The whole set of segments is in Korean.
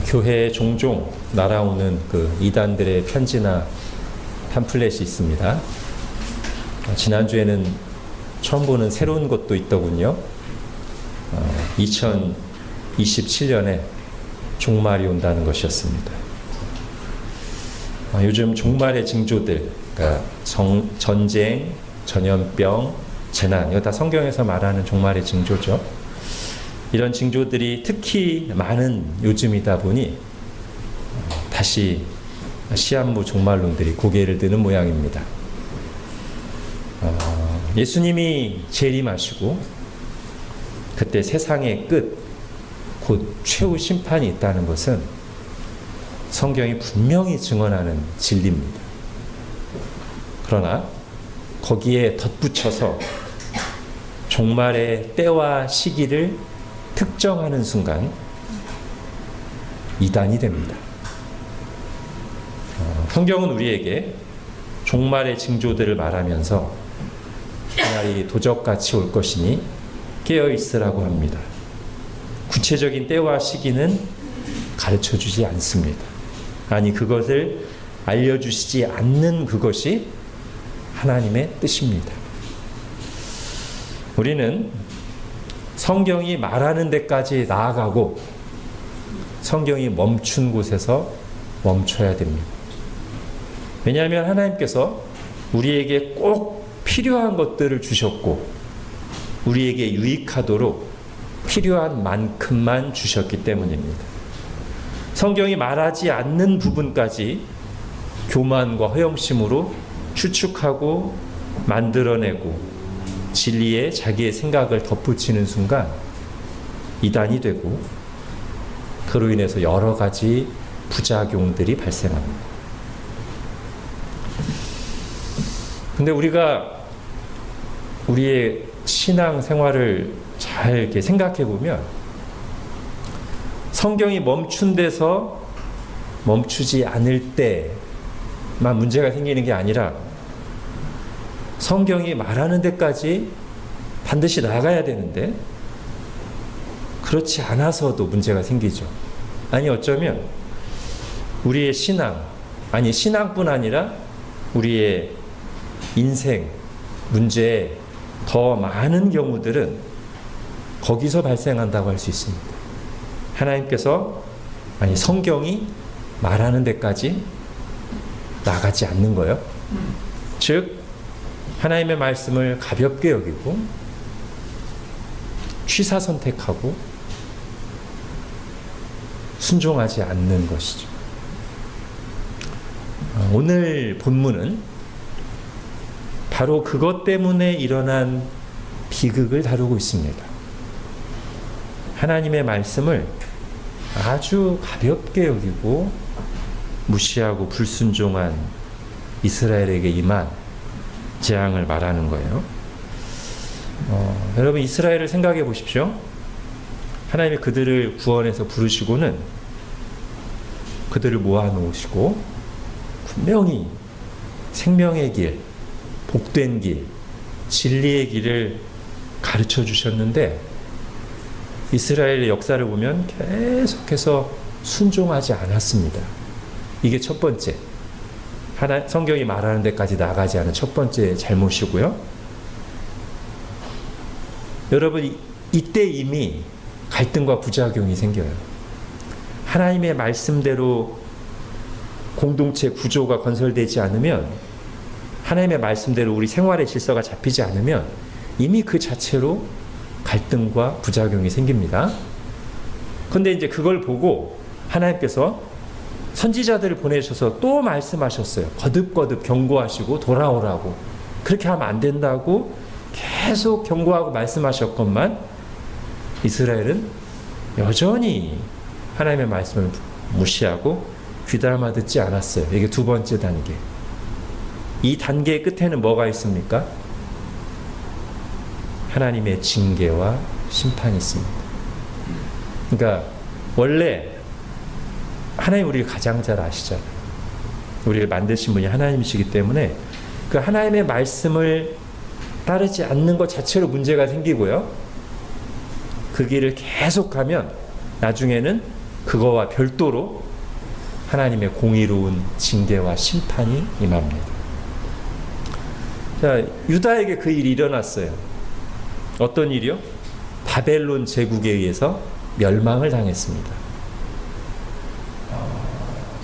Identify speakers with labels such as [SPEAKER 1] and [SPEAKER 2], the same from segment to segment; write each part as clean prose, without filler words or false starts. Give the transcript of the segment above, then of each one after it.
[SPEAKER 1] 교회에 종종 날아오는 그 이단들의 편지나 팜플렛이 있습니다. 지난주에는 처음 보는 새로운 것도 있더군요. 2027년에 종말이 온다는 것이었습니다. 요즘 종말의 징조들, 그러니까 전쟁, 전염병, 재난, 이거 다 성경에서 말하는 종말의 징조죠. 이런 징조들이 특히 많은 요즘이다 보니 다시 시한부 종말론들이 고개를 드는 모양입니다. 예수님이 재림하시고 그때 세상의 끝, 곧 최후 심판이 있다는 것은 성경이 분명히 증언하는 진리입니다. 그러나 거기에 덧붙여서 종말의 때와 시기를 특정하는 순간 이단이 됩니다. 성경은 우리에게 종말의 징조들을 말하면서 그날이 도적같이 올 것이니 깨어있으라고 합니다. 구체적인 때와 시기는 가르쳐주지 않습니다. 아니, 그것을 알려주시지 않는 그것이 하나님의 뜻입니다. 우리는 성경이 말하는 데까지 나아가고 성경이 멈춘 곳에서 멈춰야 됩니다. 왜냐하면 하나님께서 우리에게 꼭 필요한 것들을 주셨고 우리에게 유익하도록 필요한 만큼만 주셨기 때문입니다. 성경이 말하지 않는 부분까지 교만과 허영심으로 추측하고 만들어내고 진리에 자기의 생각을 덧붙이는 순간 이단이 되고 그로 인해서 여러 가지 부작용들이 발생합니다. 근데 우리가 우리의 신앙 생활을 잘 이렇게 생각해 보면 성경이 멈춘 데서 멈추지 않을 때만 문제가 생기는 게 아니라 성경이 말하는 데까지 반드시 나가야 되는데 그렇지 않아서도 문제가 생기죠. 아니, 어쩌면 우리의 신앙, 아니 신앙뿐 아니라 우리의 인생 문제에 더 많은 경우들은 거기서 발생한다고 할 수 있습니다. 하나님께서, 아니 성경이 말하는 데까지 나가지 않는 거예요. 즉 하나님의 말씀을 가볍게 여기고 취사 선택하고 순종하지 않는 것이죠. 오늘 본문은 바로 그것 때문에 일어난 비극을 다루고 있습니다. 하나님의 말씀을 아주 가볍게 여기고 무시하고 불순종한 이스라엘에게 임한 재앙을 말하는 거예요. 여러분, 이스라엘을 생각해 보십시오. 하나님이 그들을 구원해서 부르시고는 그들을 모아놓으시고 분명히 생명의 길, 복된 길, 진리의 길을 가르쳐 주셨는데 이스라엘의 역사를 보면 계속해서 순종하지 않았습니다. 이게 첫 번째, 성경이 말하는 데까지 나가지 않은 첫 번째 잘못이고요. 여러분, 이때 이미 갈등과 부작용이 생겨요. 하나님의 말씀대로 공동체 구조가 건설되지 않으면, 하나님의 말씀대로 우리 생활의 질서가 잡히지 않으면 이미 그 자체로 갈등과 부작용이 생깁니다. 그런데 이제 그걸 보고 하나님께서 선지자들을 보내셔서 또 말씀하셨어요. 거듭거듭 경고하시고 돌아오라고. 그렇게 하면 안 된다고 계속 경고하고 말씀하셨건만 이스라엘은 여전히 하나님의 말씀을 무시하고 귀담아 듣지 않았어요. 이게 두 번째 단계. 이 단계의 끝에는 뭐가 있습니까? 하나님의 징계와 심판이 있습니다. 그러니까 원래 하나님 우리를 가장 잘 아시잖아요. 우리를 만드신 분이 하나님이시기 때문에 그 하나님의 말씀을 따르지 않는 것 자체로 문제가 생기고요. 그 길을 계속하면 나중에는 그거와 별도로 하나님의 공의로운 징계와 심판이 임합니다. 자, 유다에게 그 일이 일어났어요. 어떤 일이요? 바벨론 제국에 의해서 멸망을 당했습니다.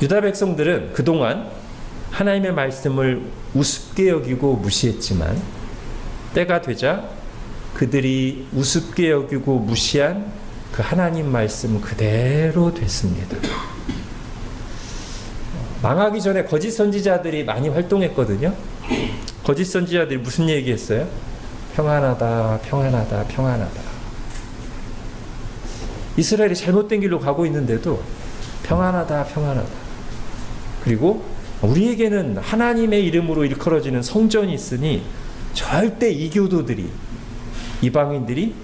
[SPEAKER 1] 유다 백성들은 그동안 하나님의 말씀을 우습게 여기고 무시했지만 때가 되자 그들이 우습게 여기고 무시한 그 하나님 말씀 그대로 됐습니다. 망하기 전에 거짓 선지자들이 많이 활동했거든요. 거짓 선지자들이 무슨 얘기했어요? 평안하다, 평안하다, 평안하다. 이스라엘이 잘못된 길로 가고 있는데도 평안하다, 평안하다. 그리고 우리에게는 하나님의 이름으로 일컬어지는 성전이 있으니 절대 이교도들이, 이방인들이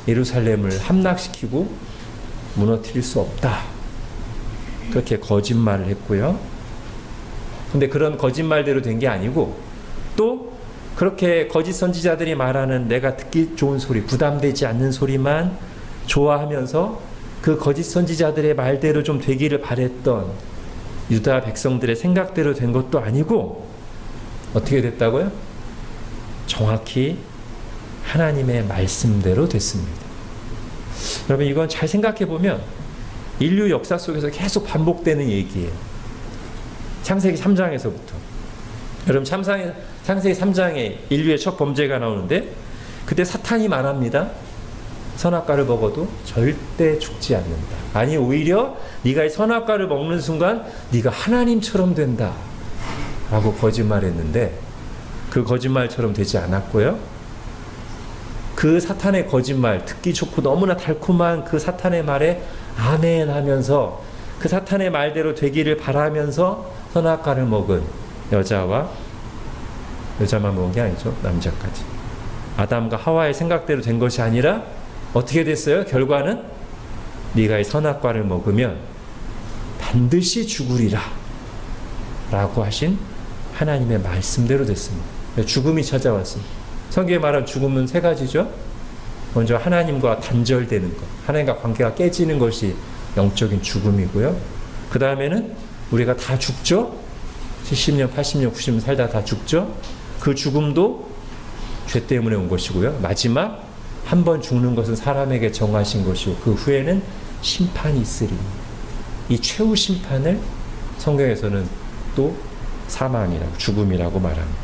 [SPEAKER 1] 예루살렘을 함락시키고 무너뜨릴 수 없다. 그렇게 거짓말을 했고요. 근데 그런 거짓말대로 된 게 아니고 또 그렇게 거짓 선지자들이 말하는 내가 듣기 좋은 소리, 부담되지 않는 소리만 좋아하면서 그 거짓 선지자들의 말대로 좀 되기를 바랬던 유다 백성들의 생각대로 된 것도 아니고 어떻게 됐다고요? 정확히 하나님의 말씀대로 됐습니다. 여러분, 이건 잘 생각해 보면 인류 역사 속에서 계속 반복되는 얘기예요. 창세기 3장에서부터. 여러분, 창세기 3장에 인류의 첫 범죄가 나오는데 그때 사탄이 말합니다. 선악과를 먹어도 절대 죽지 않는다. 아니, 오히려 네가 이 선악과를 먹는 순간 네가 하나님처럼 된다 라고 거짓말했는데 그 거짓말처럼 되지 않았고요. 그 사탄의 거짓말, 듣기 좋고 너무나 달콤한 그 사탄의 말에 아멘 하면서 그 사탄의 말대로 되기를 바라면서 선악과를 먹은 여자만 먹은 게 아니죠. 남자까지. 아담과 하와의 생각대로 된 것이 아니라 어떻게 됐어요? 결과는 네가 이 선악과를 먹으면 반드시 죽으리라 라고 하신 하나님의 말씀대로 됐습니다. 죽음이 찾아왔습니다. 성경에 말하는 죽음은 세 가지죠. 먼저 하나님과 단절되는 것, 하나님과 관계가 깨지는 것이 영적인 죽음이고요. 그 다음에는 우리가 다 죽죠. 70년, 80년, 90년 살다 다 죽죠. 그 죽음도 죄 때문에 온 것이고요. 마지막 한 번 죽는 것은 사람에게 정하신 것이고 그 후에는 심판이 있으리. 이 최후 심판을 성경에서는 또 사망이라고, 죽음이라고 말합니다.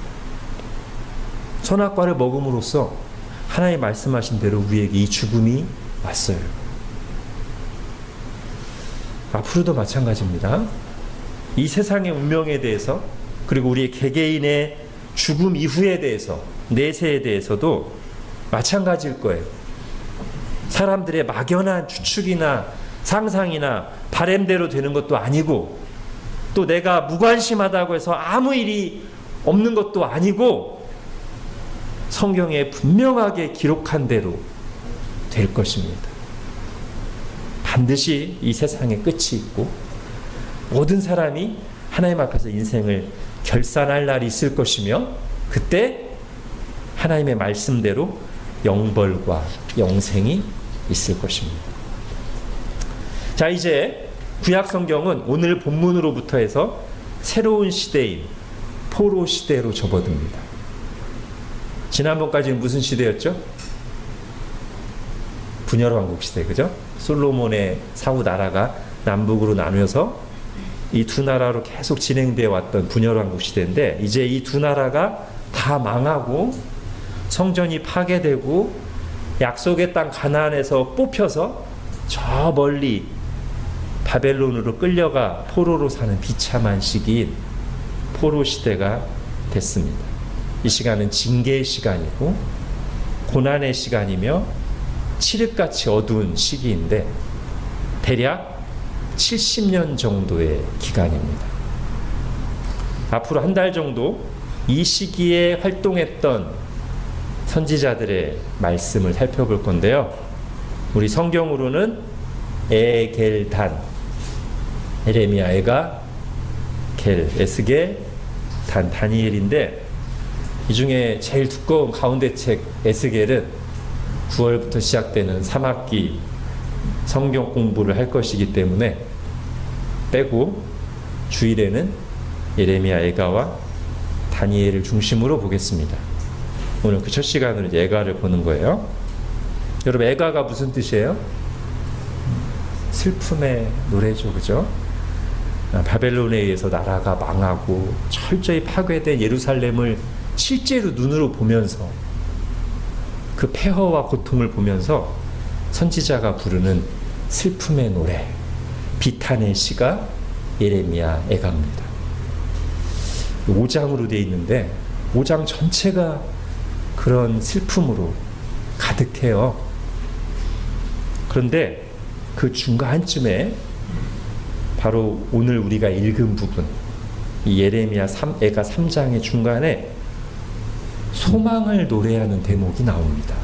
[SPEAKER 1] 선악과를 먹음으로써 하나님 말씀하신 대로 우리에게 이 죽음이 왔어요. 앞으로도 마찬가지입니다. 이 세상의 운명에 대해서, 그리고 우리의 개개인의 죽음 이후에 대해서, 내세에 대해서도 마찬가지일 거예요. 사람들의 막연한 추측이나 상상이나 바램대로 되는 것도 아니고, 또 내가 무관심하다고 해서 아무 일이 없는 것도 아니고, 성경에 분명하게 기록한 대로 될 것입니다. 반드시 이 세상에 끝이 있고 모든 사람이 하나님 앞에서 인생을 결산할 날이 있을 것이며 그때 하나님의 말씀대로 영벌과 영생이 있을 것입니다. 자, 이제 구약 성경은 오늘 본문으로부터 해서 새로운 시대인 포로 시대로 접어듭니다. 지난번까지는 무슨 시대였죠? 분열왕국 시대, 그죠? 솔로몬의 사후 나라가 남북으로 나누어서 이 두 나라로 계속 진행되어 왔던 분열왕국 시대인데, 이제 이 두 나라가 다 망하고 성전이 파괴되고 약속의 땅 가나안에서 뽑혀서 저 멀리 바벨론으로 끌려가 포로로 사는 비참한 시기인 포로 시대가 됐습니다. 이 시간은 징계의 시간이고 고난의 시간이며 칠흑같이 어두운 시기인데 대략 70년 정도의 기간입니다. 앞으로 한 달 정도 이 시기에 활동했던 선지자들의 말씀을 살펴볼 건데요. 우리 성경으로는 에겔단, 에레미야, 에가, 겔, 에스겔, 단, 다니엘인데 이 중에 제일 두꺼운 가운데 책 에스겔은 9월부터 시작되는 3학기 성경 공부를 할 것이기 때문에 빼고 주일에는 예레미야 애가와 다니엘을 중심으로 보겠습니다. 오늘 그 첫 시간으로 애가를 보는 거예요. 여러분, 애가가 무슨 뜻이에요? 슬픔의 노래죠, 그죠? 바벨론에 의해서 나라가 망하고 철저히 파괴된 예루살렘을 실제로 눈으로 보면서 그 폐허와 고통을 보면서 선지자가 부르는 슬픔의 노래, 비탄의 시가 예레미야 애가입니다. 5장으로 되어 있는데 5장 전체가 그런 슬픔으로 가득해요. 그런데 그 중간쯤에 바로 오늘 우리가 읽은 부분, 이 예레미야 애가 3장의 중간에 소망을 노래하는 대목이 나옵니다.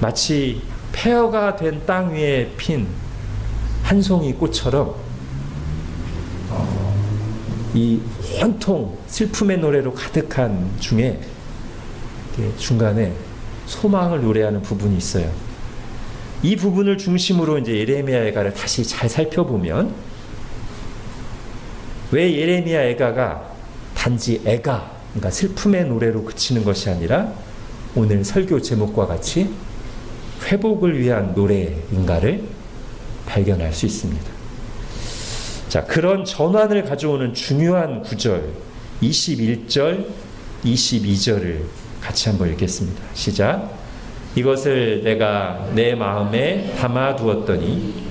[SPEAKER 1] 마치 폐허가 된 땅 위에 핀 한 송이 꽃처럼 이 온통 슬픔의 노래로 가득한 중에 중간에 소망을 노래하는 부분이 있어요. 이 부분을 중심으로 이제 예레미야 애가를 다시 잘 살펴보면 왜 예레미야 애가가 단지 애가, 그러니까 슬픔의 노래로 그치는 것이 아니라 오늘 설교 제목과 같이 회복을 위한 노래인가를 발견할 수 있습니다. 자, 그런 전환을 가져오는 중요한 구절 21절, 22절을 같이 한번 읽겠습니다. 시작. 이것을 내가 내 마음에 담아두었더니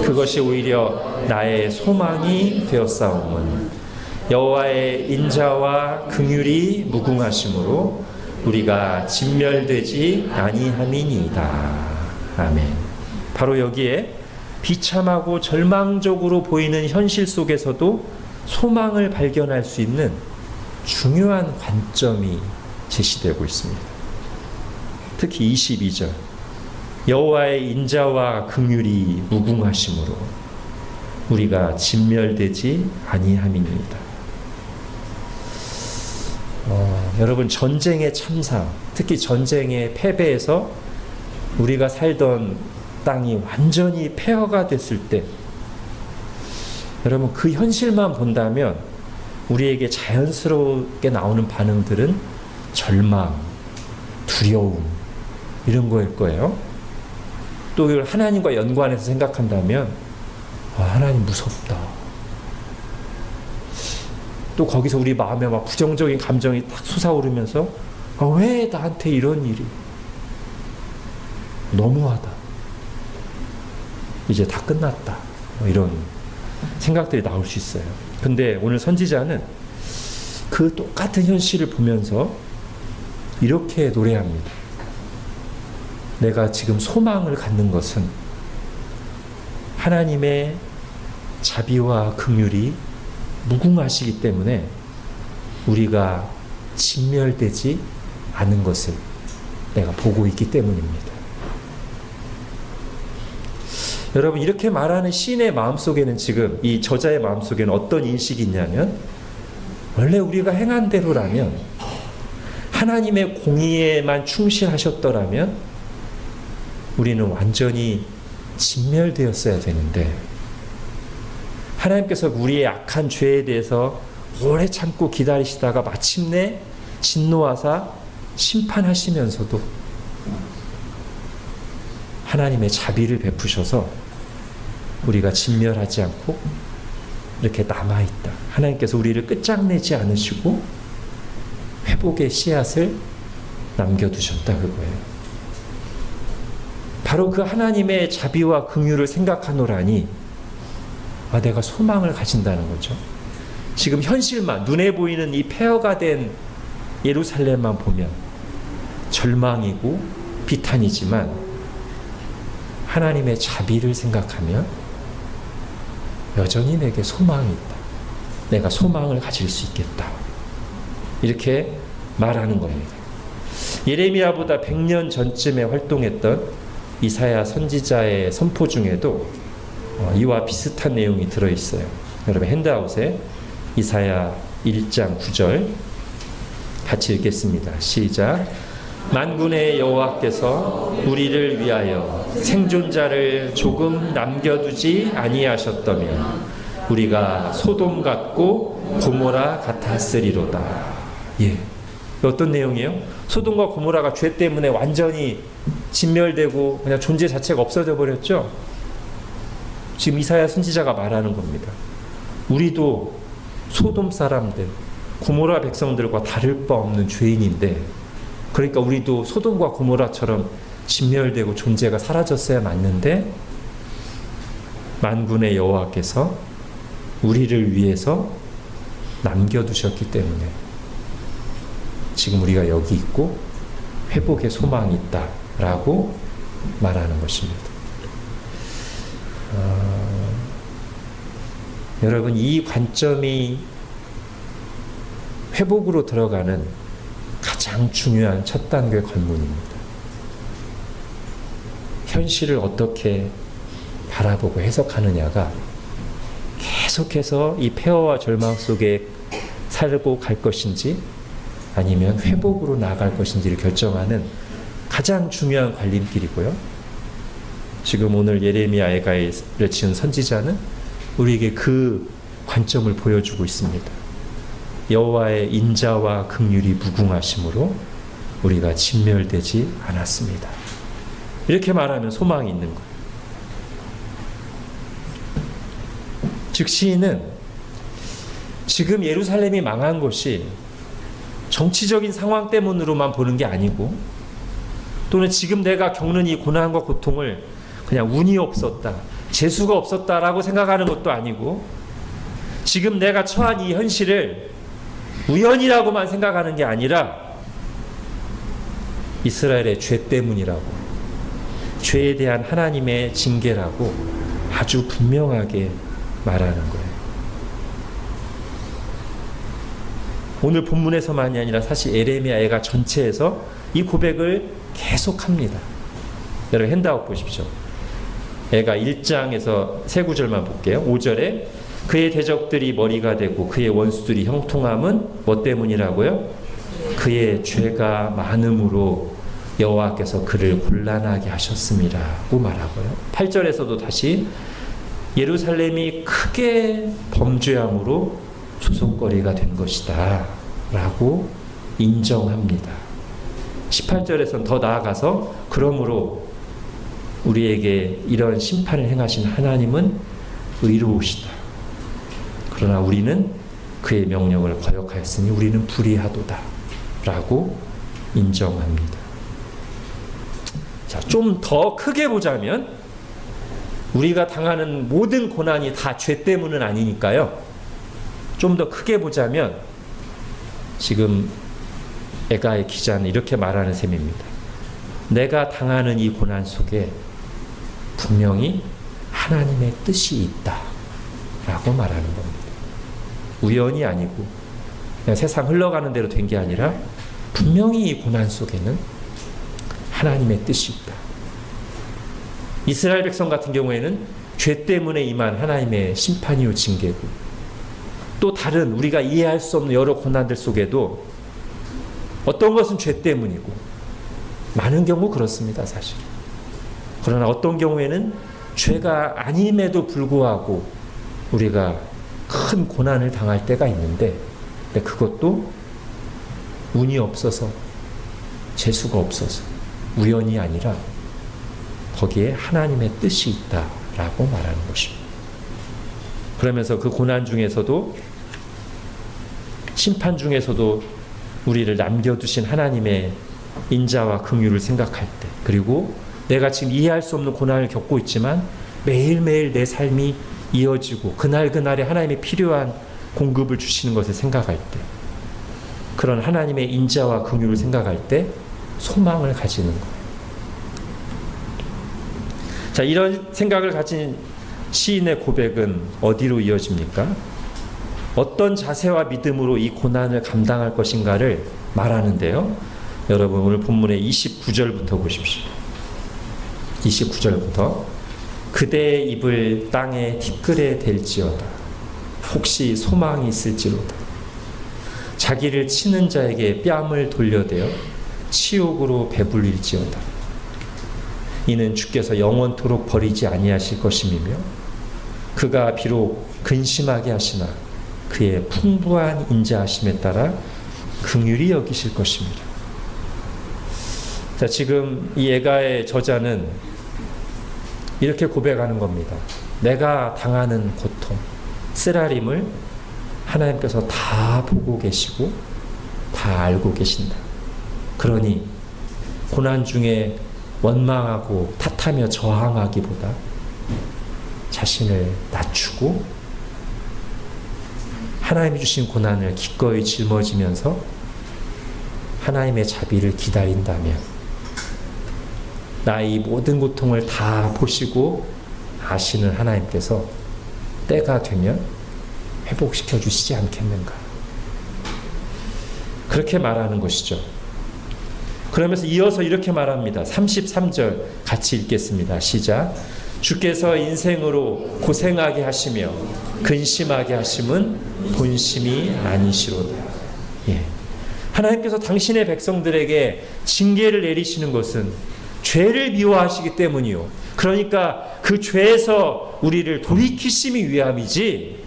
[SPEAKER 1] 그것이 오히려 나의 소망이 되었사오면 여호와의 인자와 긍휼이 무궁하심으로 우리가 진멸되지 아니함이니이다. 아멘. 바로 여기에 비참하고 절망적으로 보이는 현실 속에서도 소망을 발견할 수 있는 중요한 관점이 제시되고 있습니다. 특히 22절 여호와의 인자와 긍휼이 무궁하심으로 우리가 진멸되지 아니함이니이다. 여러분, 전쟁의 참사, 특히 전쟁의 패배에서 우리가 살던 땅이 완전히 폐허가 됐을 때 여러분, 그 현실만 본다면 우리에게 자연스럽게 나오는 반응들은 절망, 두려움 이런 거일 거예요. 또 이걸 하나님과 연관해서 생각한다면 하나님 무섭다. 또 거기서 우리 마음에 막 부정적인 감정이 딱 솟아오르면서 왜 나한테 이런 일이, 너무하다, 이제 다 끝났다, 이런 생각들이 나올 수 있어요. 근데 오늘 선지자는 그 똑같은 현실을 보면서 이렇게 노래합니다. 내가 지금 소망을 갖는 것은 하나님의 자비와 긍휼이 무궁하시기 때문에 우리가 진멸되지 않은 것을 내가 보고 있기 때문입니다. 여러분, 이렇게 말하는 시인의 마음속에는, 지금 이 저자의 마음속에는 어떤 인식이 있냐면, 원래 우리가 행한 대로라면, 하나님의 공의에만 충실하셨더라면 우리는 완전히 진멸되었어야 되는데, 하나님께서 우리의 악한 죄에 대해서 오래 참고 기다리시다가 마침내 진노하사 심판하시면서도 하나님의 자비를 베푸셔서 우리가 진멸하지 않고 이렇게 남아있다. 하나님께서 우리를 끝장내지 않으시고 회복의 씨앗을 남겨두셨다, 그거예요. 바로 그 하나님의 자비와 긍휼을 생각하노라니 내가 소망을 가진다는 거죠. 지금 현실만, 눈에 보이는 이 폐허가 된 예루살렘만 보면 절망이고 비탄이지만 하나님의 자비를 생각하면 여전히 내게 소망이 있다. 내가 소망을 가질 수 있겠다. 이렇게 말하는 겁니다. 예레미야보다 100년 전쯤에 활동했던 이사야 선지자의 선포 중에도 이와 비슷한 내용이 들어있어요. 여러분, 핸드아웃에 이사야 1장 9절 같이 읽겠습니다. 시작. 만군의 여호와께서 우리를 위하여 생존자를 조금 남겨두지 아니하셨다면 우리가 소돔 같고 고모라 같았으리로다. 예. 어떤 내용이에요? 소돔과 고모라가 죄 때문에 완전히 진멸되고 그냥 존재 자체가 없어져 버렸죠. 지금 이사야 선지자가 말하는 겁니다. 우리도 소돔 사람들, 고모라 백성들과 다를 바 없는 죄인인데, 그러니까 우리도 소돔과 고모라처럼 진멸되고 존재가 사라졌어야 맞는데, 만군의 여호와께서 우리를 위해서 남겨두셨기 때문에 지금 우리가 여기 있고 회복의 소망이 있다라고 말하는 것입니다. 여러분, 이 관점이 회복으로 들어가는 가장 중요한 첫 단계 관문입니다. 현실을 어떻게 바라보고 해석하느냐가 계속해서 이 폐허와 절망 속에 살고 갈 것인지 아니면 회복으로 나아갈 것인지를 결정하는 가장 중요한 관림길이고요. 지금 오늘 예레미야 에가를 지은 선지자는 우리에게 그 관점을 보여주고 있습니다. 여호와의 인자와 긍휼이 무궁하심으로 우리가 진멸되지 않았습니다. 이렇게 말하면 소망이 있는 거예요. 즉 시인은 지금 예루살렘이 망한 것이 정치적인 상황 때문으로만 보는 게 아니고, 또는 지금 내가 겪는 이 고난과 고통을 그냥 운이 없었다, 재수가 없었다라고 생각하는 것도 아니고, 지금 내가 처한 이 현실을 우연이라고만 생각하는 게 아니라 이스라엘의 죄 때문이라고, 죄에 대한 하나님의 징계라고 아주 분명하게 말하는 거예요. 오늘 본문에서만이 아니라 사실 예레미야 애가 전체에서 이 고백을 계속합니다. 여러분 핸드아웃 보십시오. 애가 1장에서 세 구절만 볼게요. 5절에 그의 대적들이 머리가 되고 그의 원수들이 형통함은 뭐 때문이라고요? 그의 죄가 많음으로 여호와께서 그를 곤란하게 하셨음이라고 말하고요. 8절에서도 다시 예루살렘이 크게 범죄함으로 조속거리가 된 것이다 라고 인정합니다. 18절에서는 더 나아가서 그러므로 우리에게 이런 심판을 행하신 하나님은 의로우시다. 그러나 우리는 그의 명령을 거역하였으니 우리는 불의하도다 라고 인정합니다. 자, 좀 더 크게 보자면 우리가 당하는 모든 고난이 다 죄 때문은 아니니까요. 좀 더 크게 보자면 지금 에가의 기자는 이렇게 말하는 셈입니다. 내가 당하는 이 고난 속에 분명히 하나님의 뜻이 있다 라고 말하는 겁니다. 우연이 아니고 그냥 세상 흘러가는 대로 된 게 아니라 분명히 이 고난 속에는 하나님의 뜻이 있다. 이스라엘 백성 같은 경우에는 죄 때문에 임한 하나님의 심판이요 징계고, 또 다른 우리가 이해할 수 없는 여러 고난들 속에도 어떤 것은 죄 때문이고, 많은 경우 그렇습니다 사실. 그러나 어떤 경우에는 죄가 아님에도 불구하고 우리가 큰 고난을 당할 때가 있는데, 그것도 운이 없어서, 재수가 없어서, 우연이 아니라 거기에 하나님의 뜻이 있다라고 말하는 것입니다. 그러면서 그 고난 중에서도, 심판 중에서도 우리를 남겨두신 하나님의 인자와 긍휼을 생각할 때, 그리고 내가 지금 이해할 수 없는 고난을 겪고 있지만 매일매일 내 삶이 이어지고 그날그날에 하나님의 필요한 공급을 주시는 것을 생각할 때, 그런 하나님의 인자와 긍휼을 생각할 때 소망을 가지는 거예요. 자, 이런 생각을 가진 시인의 고백은 어디로 이어집니까? 어떤 자세와 믿음으로 이 고난을 감당할 것인가를 말하는데요. 여러분 오늘 본문의 29절부터 보십시오. 29절부터 그대의 입을 땅에 티끌에 댈지어다. 혹시 소망이 있을지로다. 자기를 치는 자에게 뺨을 돌려대어 치욕으로 배불릴지어다. 이는 주께서 영원토록 버리지 아니하실 것임이며 그가 비록 근심하게 하시나 그의 풍부한 인자하심에 따라 긍휼히 여기실 것입니다. 자, 지금 이 예가의 저자는 이렇게 고백하는 겁니다. 내가 당하는 고통, 쓰라림을 하나님께서 다 보고 계시고 다 알고 계신다. 그러니 고난 중에 원망하고 탓하며 저항하기보다 자신을 낮추고 하나님이 주신 고난을 기꺼이 짊어지면서 하나님의 자비를 기다린다면 나의 모든 고통을 다 보시고 아시는 하나님께서 때가 되면 회복시켜 주시지 않겠는가. 그렇게 말하는 것이죠. 그러면서 이어서 이렇게 말합니다. 33절 같이 읽겠습니다. 시작. 주께서 인생으로 고생하게 하시며 근심하게 하심은 본심이 아니시로다. 예. 하나님께서 당신의 백성들에게 징계를 내리시는 것은 죄를 미워하시기 때문이요. 그러니까 그 죄에서 우리를 돌이키심이 위함이지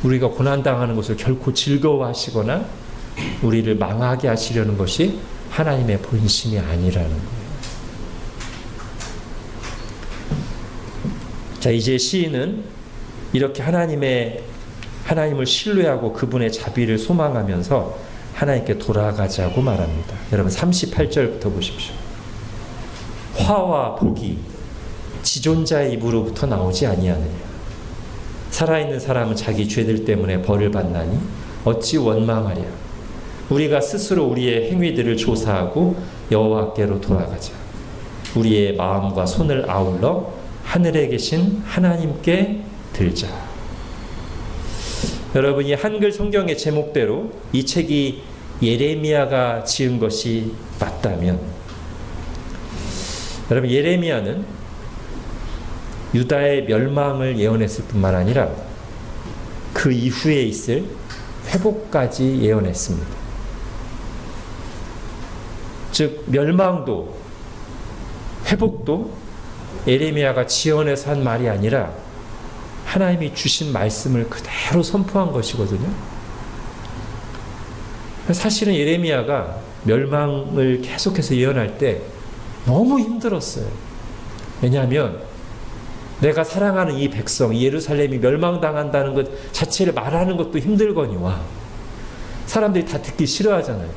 [SPEAKER 1] 우리가 고난당하는 것을 결코 즐거워하시거나 우리를 망하게 하시려는 것이 하나님의 본심이 아니라는 거예요. 자, 이제 시인은 이렇게 하나님을 신뢰하고 그분의 자비를 소망하면서 하나님께 돌아가자고 말합니다. 여러분 38절부터 보십시오. 화와 복이 지존자의 입으로부터 나오지 아니하느냐. 살아있는 사람은 자기 죄들 때문에 벌을 받나니 어찌 원망하랴. 우리가 스스로 우리의 행위들을 조사하고 여호와께로 돌아가자. 우리의 마음과 손을 아울러 하늘에 계신 하나님께 들자. 여러분, 이 한글 성경의 제목대로 이 책이 예레미야가 지은 것이 맞다면, 여러분, 예레미야는 유다의 멸망을 예언했을 뿐만 아니라 그 이후에 있을 회복까지 예언했습니다. 즉 멸망도 회복도 예레미야가 지어내서 한 말이 아니라 하나님이 주신 말씀을 그대로 선포한 것이거든요. 사실은 예레미야가 멸망을 계속해서 예언할 때 너무 힘들었어요. 왜냐하면 내가 사랑하는 이 백성, 예루살렘이 멸망당한다는 것 자체를 말하는 것도 힘들거니와 사람들이 다 듣기 싫어하잖아요.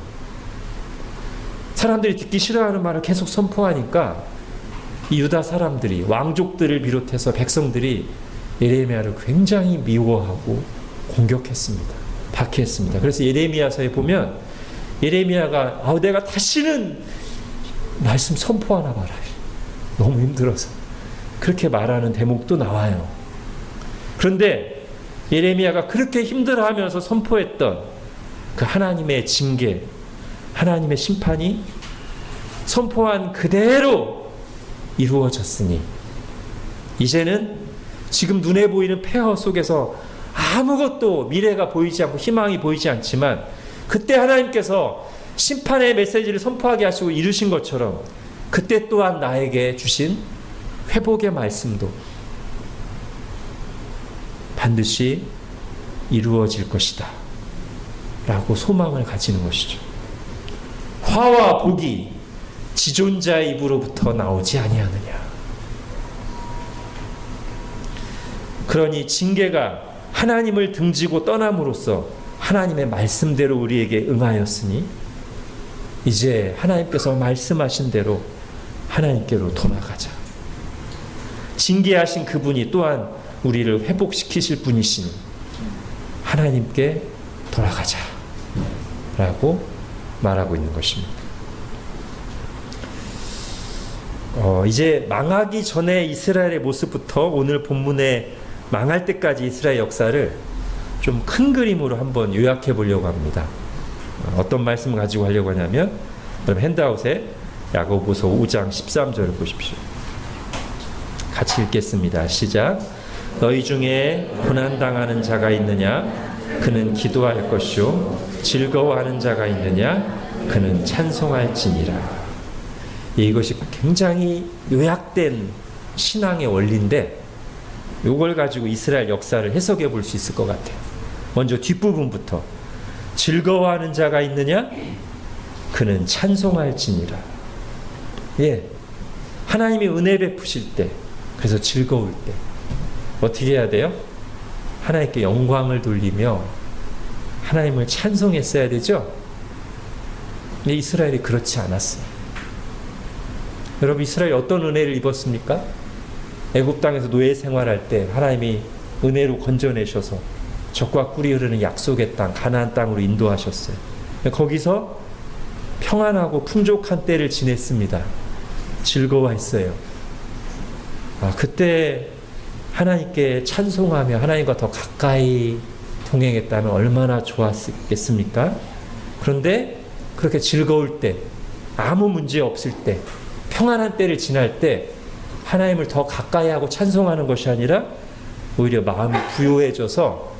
[SPEAKER 1] 사람들이 듣기 싫어하는 말을 계속 선포하니까 이 유다 사람들이, 왕족들을 비롯해서 백성들이 예레미야를 굉장히 미워하고 공격했습니다. 박해했습니다. 그래서 예레미야서에 보면 예레미야가 내가 다시는 말씀 선포하나 봐라. 너무 힘들어서. 그렇게 말하는 대목도 나와요. 그런데 예레미야가 그렇게 힘들어하면서 선포했던 그 하나님의 징계, 하나님의 심판이 선포한 그대로 이루어졌으니 이제는 지금 눈에 보이는 폐허 속에서 아무것도 미래가 보이지 않고 희망이 보이지 않지만 그때 하나님께서 심판의 메시지를 선포하게 하시고 이루신 것처럼 그때 또한 나에게 주신 회복의 말씀도 반드시 이루어질 것이다 라고 소망을 가지는 것이죠. 화와 복이 지존자의 입으로부터 나오지 아니하느냐. 그러니 징계가 하나님을 등지고 떠남으로써 하나님의 말씀대로 우리에게 응하였으니 이제 하나님께서 말씀하신 대로 하나님께로 돌아가자. 징계하신 그분이 또한 우리를 회복시키실 분이시니 하나님께 돌아가자 라고 말하고 있는 것입니다. 이제 망하기 전에 이스라엘의 모습부터 오늘 본문의 망할 때까지 이스라엘 역사를 좀 큰 그림으로 한번 요약해 보려고 합니다. 어떤 말씀을 가지고 하려고 하냐면 여러분 핸드아웃에 야고보서 5장 13절을 보십시오. 같이 읽겠습니다. 시작. 너희 중에 고난당하는 자가 있느냐? 그는 기도할 것이요. 즐거워하는 자가 있느냐? 그는 찬송할지니라. 이것이 굉장히 요약된 신앙의 원리인데 이걸 가지고 이스라엘 역사를 해석해 볼 수 있을 것 같아요. 먼저 뒷부분부터 즐거워하는 자가 있느냐? 그는 찬송할지니라. 예, 하나님이 은혜 베푸실 때, 그래서 즐거울 때 어떻게 해야 돼요? 하나님께 영광을 돌리며 하나님을 찬송했어야 되죠? 근데 이스라엘이 그렇지 않았어요. 여러분, 이스라엘이 어떤 은혜를 입었습니까? 애굽 땅에서 노예 생활할 때 하나님이 은혜로 건져내셔서 젖과 꿀이 흐르는 약속의 땅, 가나안 땅으로 인도하셨어요. 거기서 평안하고 풍족한 때를 지냈습니다. 즐거워했어요. 그때 하나님께 찬송하며 하나님과 더 가까이 동행했다면 얼마나 좋았겠습니까? 그런데 그렇게 즐거울 때, 아무 문제 없을 때, 평안한 때를 지날 때 하나님을 더 가까이 하고 찬송하는 것이 아니라 오히려 마음이 부요해져서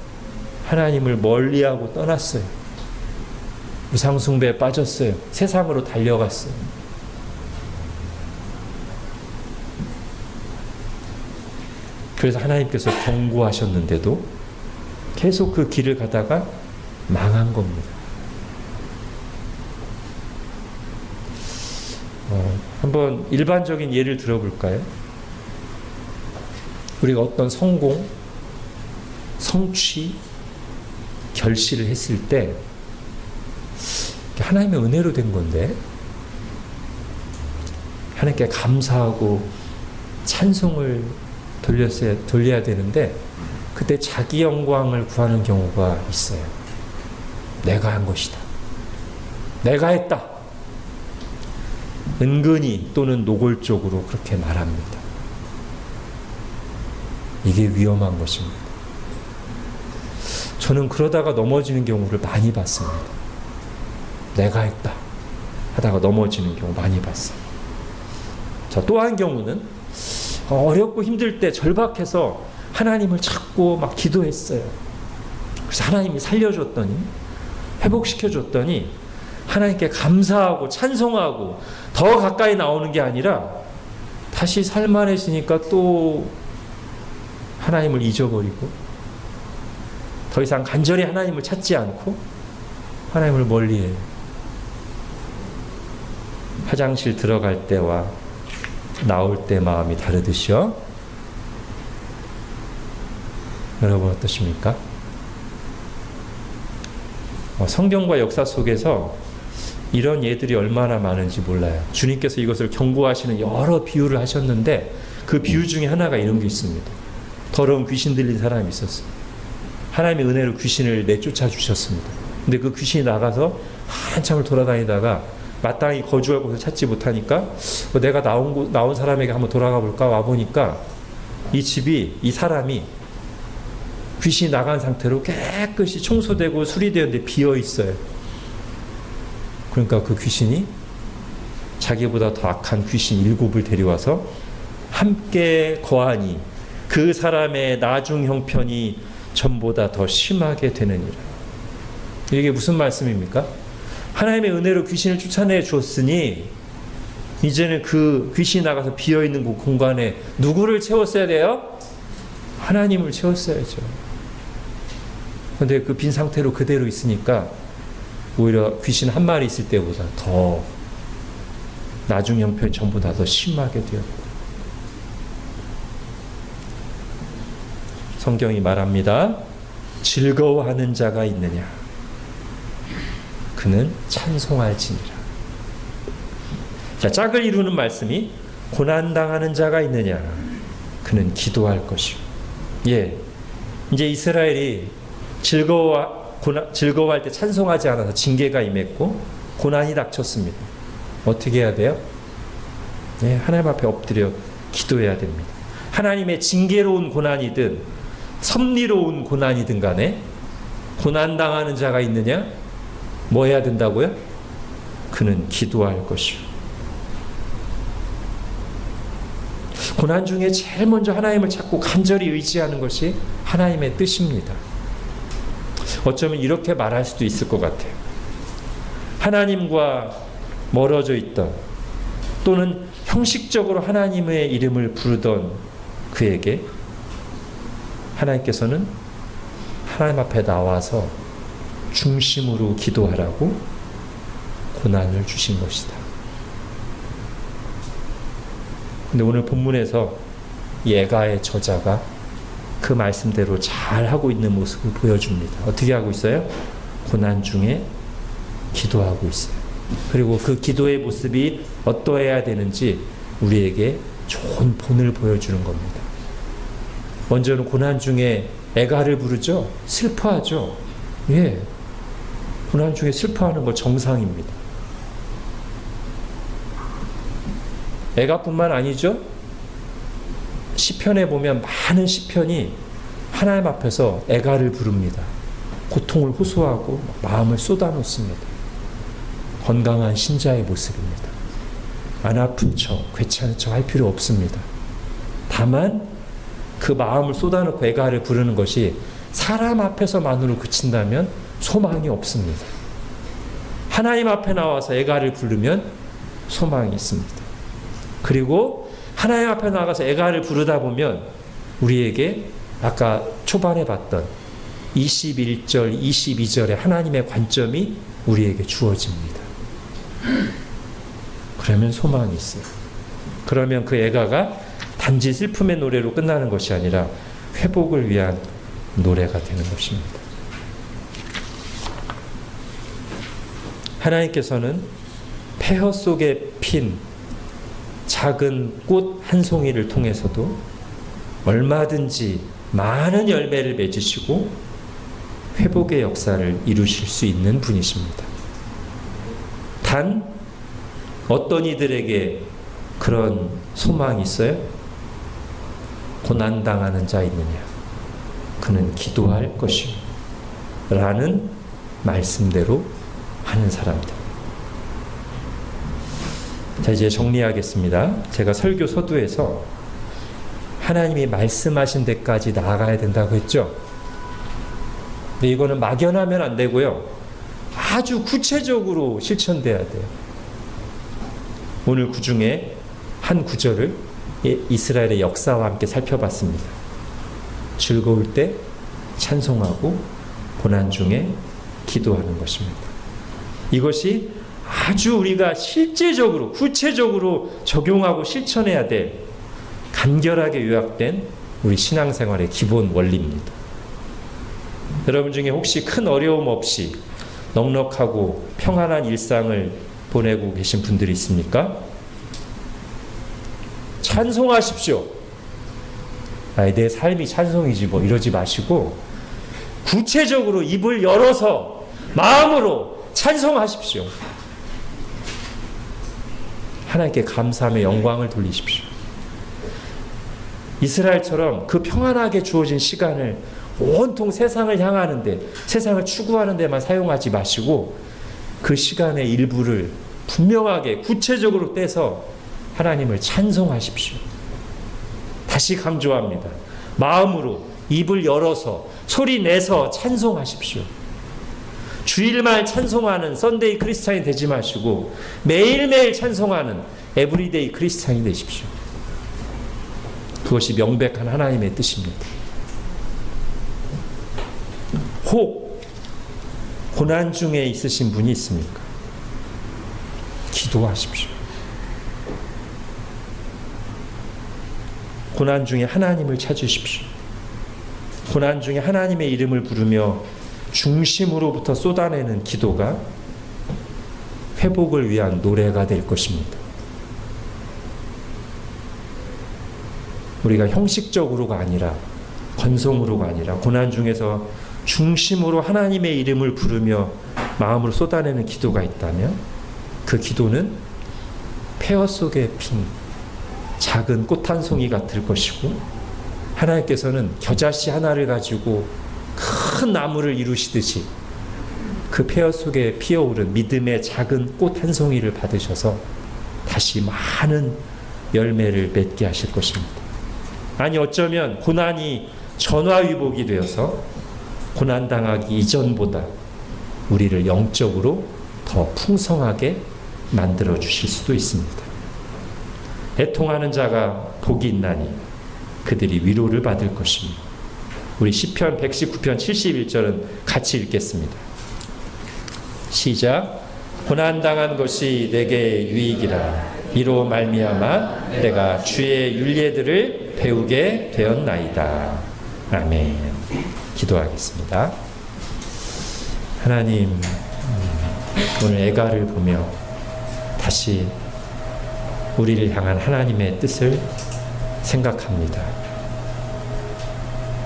[SPEAKER 1] 하나님을 멀리하고 떠났어요. 우상숭배에 빠졌어요. 세상으로 달려갔어요. 그래서 하나님께서 경고하셨는데도 계속 그 길을 가다가 망한 겁니다. 한번 일반적인 예를 들어볼까요? 우리가 어떤 성공, 성취, 결실을 했을 때 하나님의 은혜로 된 건데 하나님께 감사하고 찬송을 돌려야 되는데 그때 자기 영광을 구하는 경우가 있어요. 내가 한 것이다. 내가 했다. 은근히 또는 노골적으로 그렇게 말합니다. 이게 위험한 것입니다. 저는 그러다가 넘어지는 경우를 많이 봤습니다. 내가 했다 하다가 넘어지는 경우 많이 봤어요. 자, 또 한 경우는 어렵고 힘들 때 절박해서 하나님을 찾고 막 기도했어요. 그래서 하나님이 살려줬더니, 회복시켜줬더니 하나님께 감사하고 찬송하고 더 가까이 나오는 게 아니라 다시 살만해지니까 또 하나님을 잊어버리고 더 이상 간절히 하나님을 찾지 않고 하나님을 멀리해요. 화장실 들어갈 때와 나올 때 마음이 다르듯이요. 여러분 어떠십니까? 성경과 역사 속에서 이런 예들이 얼마나 많은지 몰라요. 주님께서 이것을 경고하시는 여러 비유를 하셨는데 그 비유 중에 하나가 이런 게 있습니다. 더러운 귀신 들린 사람이 있었어요. 하나님의 은혜로 귀신을 내쫓아 주셨습니다. 근데 그 귀신이 나가서 한참을 돌아다니다가 마땅히 거주할 곳을 찾지 못하니까 내가 나온 사람에게 한번 돌아가 볼까 와보니까 이 집이, 이 사람이 귀신이 나간 상태로 깨끗이 청소되고 수리되었는데 비어 있어요. 그러니까 그 귀신이 자기보다 더 악한 귀신 7을 데려와서 함께 거하니 그 사람의 나중 형편이 전보다 더 심하게 되느니라. 이게 무슨 말씀입니까? 하나님의 은혜로 귀신을 쫓아내 주었으니 이제는 그 귀신이 나가서 비어있는 그 공간에 누구를 채웠어야 돼요? 하나님을 채웠어야죠. 그런데 그 빈 상태로 그대로 있으니까 오히려 귀신 한 마리 있을 때보다 더 나중 형편이 전보다 더 심하게 되었고, 성경이 말합니다. 즐거워하는 자가 있느냐? 그는 찬송할지니라. 자, 짝을 이루는 말씀이 고난당하는 자가 있느냐? 그는 기도할 것이요. 예, 이제 이스라엘이 즐거워할 때 찬송하지 않아서 징계가 임했고 고난이 닥쳤습니다. 어떻게 해야 돼요? 예, 하나님 앞에 엎드려 기도해야 됩니다. 하나님의 징계로운 고난이든 섭리로운 고난이든 간에 고난당하는 자가 있느냐? 뭐 해야 된다고요? 그는 기도할 것이요. 고난 중에 제일 먼저 하나님을 찾고 간절히 의지하는 것이 하나님의 뜻입니다. 어쩌면 이렇게 말할 수도 있을 것 같아요. 하나님과 멀어져 있던 또는 형식적으로 하나님의 이름을 부르던 그에게 하나님께서는 하나님 앞에 나와서 중심으로 기도하라고 고난을 주신 것이다. 근데 오늘 본문에서 이 에가의 저자가 그 말씀대로 잘 하고 있는 모습을 보여줍니다. 어떻게 하고 있어요? 고난 중에 기도하고 있어요. 그리고 그 기도의 모습이 어떠해야 되는지 우리에게 좋은 본을 보여주는 겁니다. 먼저는 고난 중에 애가를 부르죠. 슬퍼하죠. 예, 고난 중에 슬퍼하는 거 정상입니다. 애가뿐만 아니죠. 시편에 보면 많은 시편이 하나님 앞에서 애가를 부릅니다. 고통을 호소하고 마음을 쏟아놓습니다. 건강한 신자의 모습입니다. 안 아픈 척, 괜찮은 척 할 필요 없습니다. 다만 그 마음을 쏟아놓고 애가를 부르는 것이 사람 앞에서만으로 그친다면 소망이 없습니다. 하나님 앞에 나와서 애가를 부르면 소망이 있습니다. 그리고 하나님 앞에 나가서 애가를 부르다 보면 우리에게 아까 초반에 봤던 21절, 22절의 하나님의 관점이 우리에게 주어집니다. 그러면 소망이 있어요. 그러면 그 애가가 단지 슬픔의 노래로 끝나는 것이 아니라 회복을 위한 노래가 되는 것입니다. 하나님께서는 폐허 속에 핀 작은 꽃 한 송이를 통해서도 얼마든지 많은 열매를 맺으시고 회복의 역사를 이루실 수 있는 분이십니다. 단 어떤 이들에게 그런 소망이 있어요? 고난당하는 자 있느냐? 그는 기도할 것이요 라는 말씀대로 하는 사람들. 자, 이제 정리하겠습니다. 제가 설교 서두에서 하나님이 말씀하신 데까지 나아가야 된다고 했죠. 근데 이거는 막연하면 안 되고요. 아주 구체적으로 실천돼야 돼요. 오늘 구중에 한 구절을 이스라엘의 역사와 함께 살펴봤습니다. 즐거울 때 찬송하고 고난 중에 기도하는 것입니다. 이것이 아주 우리가 실제적으로 구체적으로 적용하고 실천해야 될 간결하게 요약된 우리 신앙생활의 기본 원리입니다. 여러분 중에 혹시 큰 어려움 없이 넉넉하고 평안한 일상을 보내고 계신 분들이 있습니까? 찬송하십시오. 내 삶이 찬송이지 뭐 이러지 마시고 구체적으로 입을 열어서 마음으로 찬송하십시오. 하나님께 감사하며 영광을 돌리십시오. 이스라엘처럼 그 평안하게 주어진 시간을 온통 세상을 향하는데, 세상을 추구하는 데만 사용하지 마시고 그 시간의 일부를 분명하게 구체적으로 떼서 하나님을 찬송하십시오. 다시 강조합니다. 마음으로 입을 열어서 소리 내서 찬송하십시오. 주일만 찬송하는 썬데이 크리스찬이 되지 마시고 매일매일 찬송하는 에브리데이 크리스찬이 되십시오. 그것이 명백한 하나님의 뜻입니다. 혹 고난 중에 있으신 분이 있습니까? 기도하십시오. 고난 중에 하나님을 찾으십시오. 고난 중에 하나님의 이름을 부르며 중심으로부터 쏟아내는 기도가 회복을 위한 노래가 될 것입니다. 우리가 형식적으로가 아니라 건성으로가 아니라 고난 중에서 중심으로 하나님의 이름을 부르며 마음으로 쏟아내는 기도가 있다면 그 기도는 폐허 속에 핀 작은 꽃 한 송이 같을 것이고 하나님께서는 겨자씨 하나를 가지고 큰 나무를 이루시듯이 그 폐허 속에 피어오른 믿음의 작은 꽃 한 송이를 받으셔서 다시 많은 열매를 맺게 하실 것입니다. 아니 어쩌면 고난이 전화위복이 되어서 고난당하기 이전보다 우리를 영적으로 더 풍성하게 만들어 주실 수도 있습니다. 애통하는 자가 복이 있나니 그들이 위로를 받을 것입니다. 우리 시편 119편 71절은 같이 읽겠습니다. 시작. 고난당한 것이 내게 유익이라. 이로 말미암아 내가 주의 율례들을 배우게 되었나이다. 아멘. 기도하겠습니다. 하나님, 오늘 애가를 보며 다시 우리를 향한 하나님의 뜻을 생각합니다.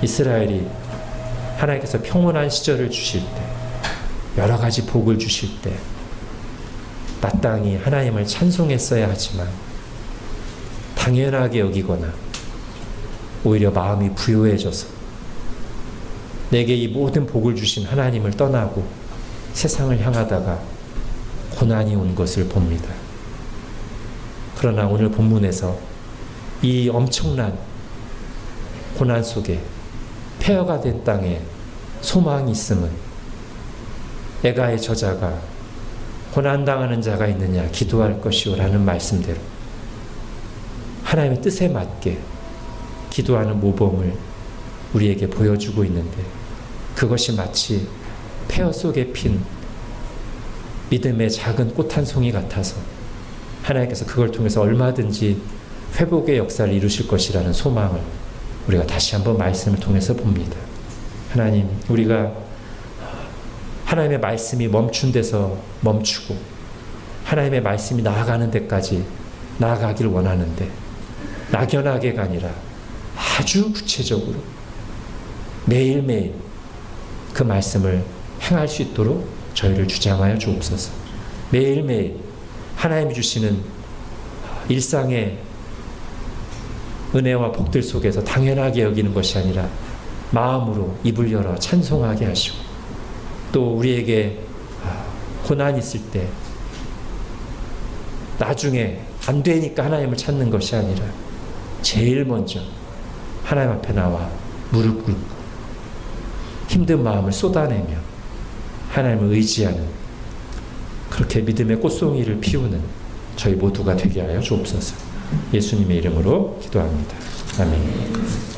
[SPEAKER 1] 이스라엘이 하나님께서 평온한 시절을 주실 때, 여러 가지 복을 주실 때 마땅히 하나님을 찬송했어야 하지만 당연하게 여기거나 오히려 마음이 부요해져서 내게 이 모든 복을 주신 하나님을 떠나고 세상을 향하다가 고난이 온 것을 봅니다. 그러나 오늘 본문에서 이 엄청난 고난 속에 폐허가 된 땅에 소망이 있음은 애가의 저자가 고난당하는 자가 있느냐 기도할 것이요 라는 말씀대로 하나님의 뜻에 맞게 기도하는 모범을 우리에게 보여주고 있는데, 그것이 마치 폐허 속에 핀 믿음의 작은 꽃 한 송이 같아서 하나님께서 그걸 통해서 얼마든지 회복의 역사를 이루실 것이라는 소망을 우리가 다시 한번 말씀을 통해서 봅니다. 하나님, 우리가 하나님의 말씀이 멈춘 데서 멈추고 하나님의 말씀이 나아가는 데까지 나아가길 원하는데, 막연하게가 아니라 아주 구체적으로 매일매일 그 말씀을 행할 수 있도록 저희를 주장하여 주옵소서. 매일매일 하나님이 주시는 일상의 은혜와 복들 속에서 당연하게 여기는 것이 아니라 마음으로 입을 열어 찬송하게 하시고, 또 우리에게 고난이 있을 때 나중에 안 되니까 하나님을 찾는 것이 아니라 제일 먼저 하나님 앞에 나와 무릎 꿇고 힘든 마음을 쏟아내며 하나님을 의지하는, 그렇게 믿음의 꽃송이를 피우는 저희 모두가 되게 하여 주옵소서. 예수님의 이름으로 기도합니다. 아멘.